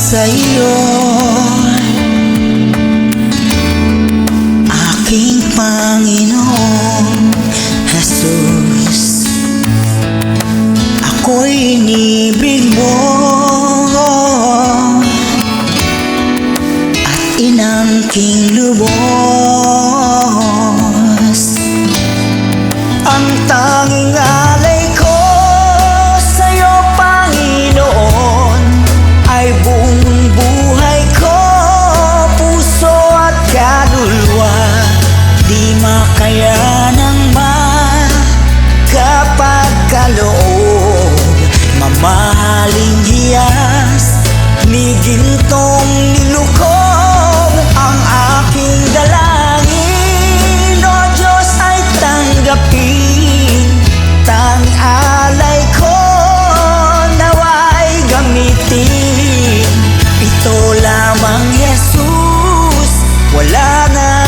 sa iyo, aking Panginoong Jesus. Ako'y inibig mo at inangking lubos. Ang tanging alay ko sa'yo, Panginoon, ay buong buhay ko, puso at kaluluwa. Di makaya ng magkapagkaloob, mamahaling hiyas ni gintong nilukob. Ang aking dalangin, O Diyos, ay tanggapin. Tanging alay ko nawa'y gamitin. Ito lamang, Jesus, wala na